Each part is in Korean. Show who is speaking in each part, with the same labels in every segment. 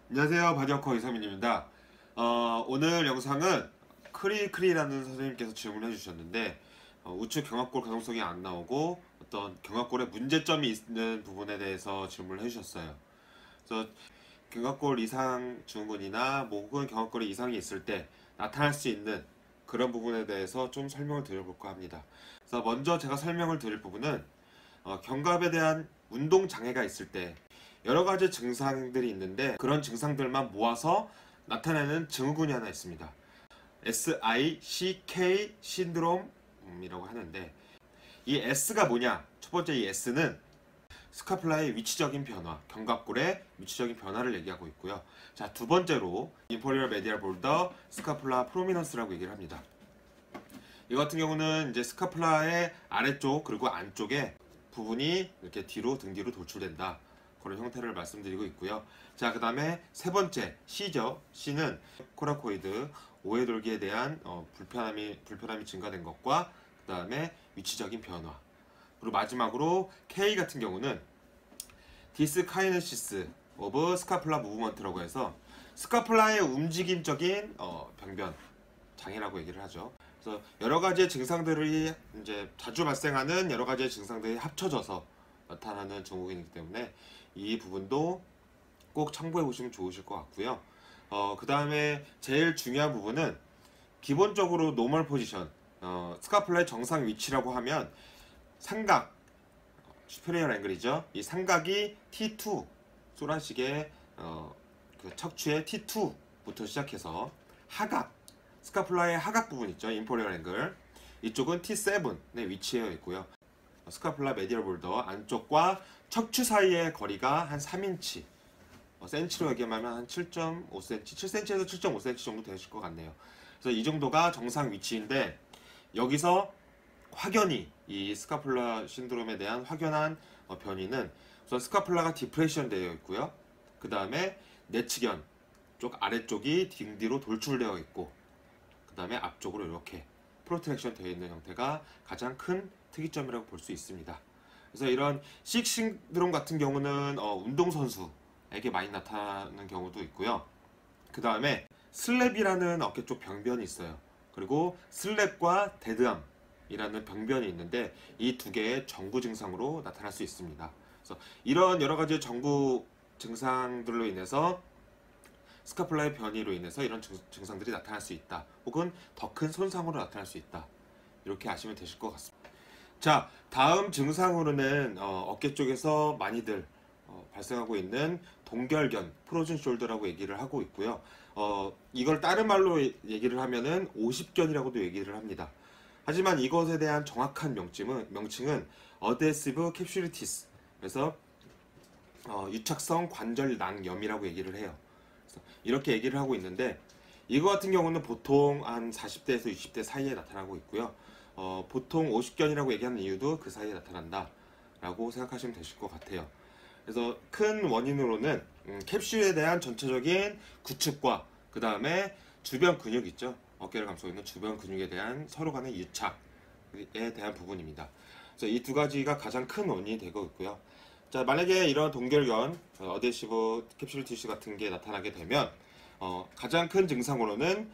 Speaker 1: 안녕하세요, 바디워커 이서민입니다. 오늘 영상은 크리크리라는 선생님께서 질문을 해주셨는데 우측 경합골 가동성이 안 나오고 어떤 경합골에 문제점이 있는 부분에 대해서 질문을 해주셨어요. 그래서 경합골 이상 증후군이나 뭐 혹은 경합골에 이상이 있을 때 나타날 수 있는 그런 부분에 대해서 좀 설명을 드려볼까 합니다. 그래서 먼저 제가 설명을 드릴 부분은 견갑에 대한 운동 장애가 있을 때 여러 가지 증상들이 있는데 그런 증상들만 모아서 나타내는 증후군이 하나 있습니다. SICK 신드롬이라고 하는데 이 S가 뭐냐? 첫 번째 이 S는 스카플라의 위치적인 변화, 견갑골의 위치적인 변화를 얘기하고 있고요. 자, 두 번째로 인포리어 메디얼 볼더 스카플라 프로미넌스라고 얘기를 합니다. 이 같은 경우는 이제 스카플라의 아래쪽 그리고 안쪽에 부분이 이렇게 뒤로 등 뒤로 돌출된다. 그런 형태를 말씀드리고 있고요. 자, 그 다음에 세 번째 C죠. C는 코라코이드 오해돌기에 대한 불편함이 증가된 것과 그 다음에 위치적인 변화. 그리고 마지막으로 K 같은 경우는 디스카이네시스 오브 스카플라 무브먼트라고 해서 스카플라의 움직임적인 병변 장애라고 얘기를 하죠. 그래서 여러 가지의 증상들이 이제 자주 발생하는 여러 가지의 증상들이 합쳐져서 나타나는 증후군이기 때문에 이 부분도 꼭 참고해 보시면 좋으실 것 같고요. 그 다음에 제일 중요한 부분은 기본적으로 노멀 포지션, 스카플라의 정상 위치라고 하면 삼각, 슈페리어 앵글이죠. 이 삼각이 T2, 소라식의 그 척추의 T2부터 시작해서 하각, 스카플라의 하각 부분 있죠. 인포리어 앵글. 이쪽은 T7에 위치해 있고요. 스카플라 메디얼 볼더 안쪽과 척추 사이의 거리가 한 3인치, 센치로 얘기하면 한 7.5cm, 7cm에서 7.5cm 정도 되실 것 같네요. 그래서 이 정도가 정상 위치인데 여기서 확연히 이 스카플라 신드롬에 대한 확연한 변이는 우선 스카플라가 디프레션 되어 있고요. 그 다음에 내측연 쪽 아래쪽이 등 뒤로 돌출되어 있고 그 다음에 앞쪽으로 이렇게 프로트랙션 되어 있는 형태가 가장 큰 특이점이라고 볼 수 있습니다. 그래서 이런 식 신드롬 같은 경우는 운동선수에게 많이 나타나는 경우도 있고요. 그 다음에 슬랩이라는 어깨 쪽 병변이 있어요. 그리고 슬랩과 데드암이라는 병변이 있는데 이 두 개의 정구 증상으로 나타날 수 있습니다. 그래서 이런 여러 가지 정구 증상들로 인해서 스카플라의 변이로 인해서 이런 증상들이 나타날 수 있다. 혹은 더 큰 손상으로 나타날 수 있다. 이렇게 아시면 되실 것 같습니다. 자, 다음 증상으로는 어깨 쪽에서 많이들 발생하고 있는 동결견, 프로즌 숄더라고 얘기를 하고 있고요. 이걸 다른 말로 얘기를 하면은 50견이라고도 얘기를 합니다. 하지만 이것에 대한 정확한 명칭은 어데시브 캡슐리티스, 그래서 유착성 관절낭염이라고 얘기를 해요. 이렇게 얘기를 하고 있는데 이거 같은 경우는 보통 한 40대에서 60대 사이에 나타나고 있고요. 보통 50견이라고 얘기하는 이유도 그 사이에 나타난다 라고 생각하시면 되실 것 같아요. 그래서 큰 원인으로는 캡슐에 대한 전체적인 구축과 그 다음에 주변 근육 있죠. 어깨를 감싸고 있는 주변 근육에 대한 서로 간의 유착에 대한 부분입니다. 그래서 이 두 가지가 가장 큰 원인이 되고 있고요. 자, 만약에 이런 동결견, 어데시브 캡슐 티슈 같은 게 나타나게 되면 가장 큰 증상으로는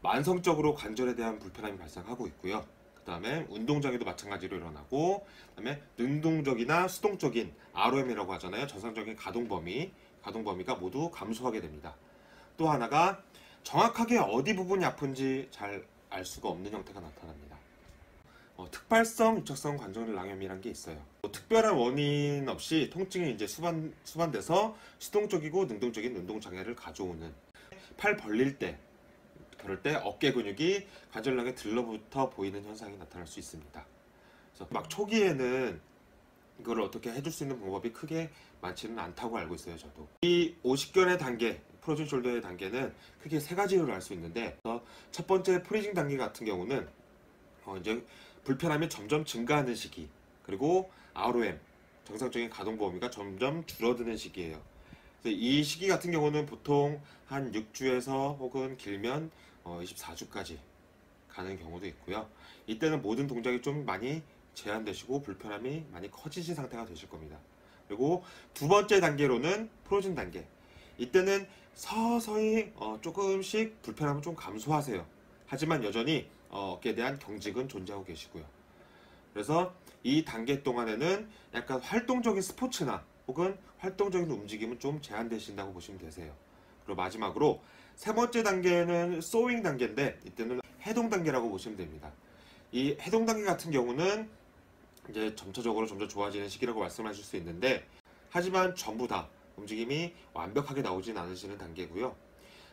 Speaker 1: 만성적으로 관절에 대한 불편함이 발생하고 있고요. 그 다음에 운동장애도 마찬가지로 일어나고, 그 다음에 능동적이나 수동적인 ROM이라고 하잖아요. 정상적인 가동범위가 모두 감소하게 됩니다. 또 하나가 정확하게 어디 부분이 아픈지 잘 알 수가 없는 형태가 나타납니다. 특발성 유착성 관절낭염이라는 게 있어요. 특별한 원인 없이 통증이 이제 수반돼서 수동적이고 능동적인 운동 장애를 가져오는, 팔 벌릴 때 그럴 때 어깨 근육이 관절낭에 들러붙어 보이는 현상이 나타날 수 있습니다. 그래서 막 초기에는 이걸 어떻게 해줄 수 있는 방법이 크게 많지는 않다고 알고 있어요. 저도 이 50견의 단계, 프로즌 숄더의 단계는 크게 세 가지로 알 수 있는데, 첫 번째 프리징 단계 같은 경우는 이제 불편함이 점점 증가하는 시기, 그리고 ROM 정상적인 가동 범위가 점점 줄어드는 시기예요. 그래서 이 시기 같은 경우는 보통 한 6주에서 혹은 길면 24주까지 가는 경우도 있고요. 이때는 모든 동작이 좀 많이 제한되시고 불편함이 많이 커지신 상태가 되실 겁니다. 그리고 두 번째 단계로는 프로즌 단계. 이때는 서서히 조금씩 불편함을 좀 감소하세요. 하지만 여전히 어깨에 대한 경직은 존재하고 계시고요. 그래서 이 단계 동안에는 약간 활동적인 스포츠나 혹은 활동적인 움직임은 좀 제한되신다고 보시면 되세요. 그리고 마지막으로 세 번째 단계는 소잉 단계인데 이때는 해동 단계라고 보시면 됩니다. 이 해동 단계 같은 경우는 이제 점차적으로 점점 좋아지는 시기라고 말씀하실 수 있는데, 하지만 전부 다 움직임이 완벽하게 나오진 않으시는 단계고요.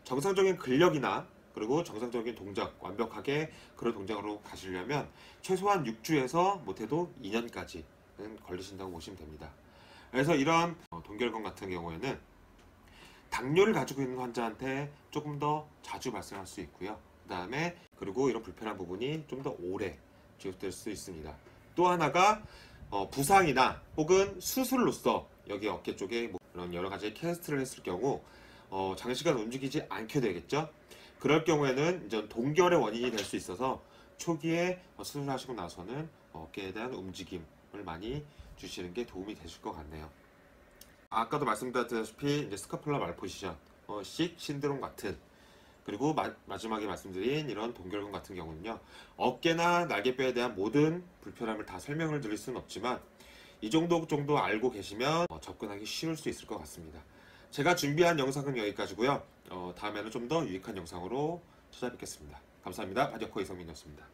Speaker 1: 정상적인 근력이나 그리고 정상적인 동작, 완벽하게 그런 동작으로 가시려면 최소한 6주에서 못해도 2년까지는 걸리신다고 보시면 됩니다. 그래서 이런 동결건 같은 경우에는 당뇨를 가지고 있는 환자한테 조금 더 자주 발생할 수 있고요. 그리고 이런 불편한 부분이 좀 더 오래 지속될 수 있습니다. 또 하나가 부상이나 혹은 수술로서 여기 어깨 쪽에 뭐 이런 여러 가지 캐스트를 했을 경우 장시간 움직이지 않게 되겠죠. 그럴 경우에는 이제 동결의 원인이 될 수 있어서 초기에 수술하시고 나서는 어깨에 대한 움직임을 많이 주시는 게 도움이 되실 것 같네요. 아까도 말씀드렸다시피 이제 스카폴라 말포지션, 식 신드롬 같은, 그리고 마지막에 말씀드린 이런 동결근 같은 경우는요, 어깨나 날개뼈에 대한 모든 불편함을 다 설명을 드릴 수는 없지만 이 정도 알고 계시면 접근하기 쉬울 수 있을 것 같습니다. 제가 준비한 영상은 여기까지고요. 다음에는 좀 더 유익한 영상으로 찾아뵙겠습니다. 감사합니다. 바디워커 이성민이었습니다.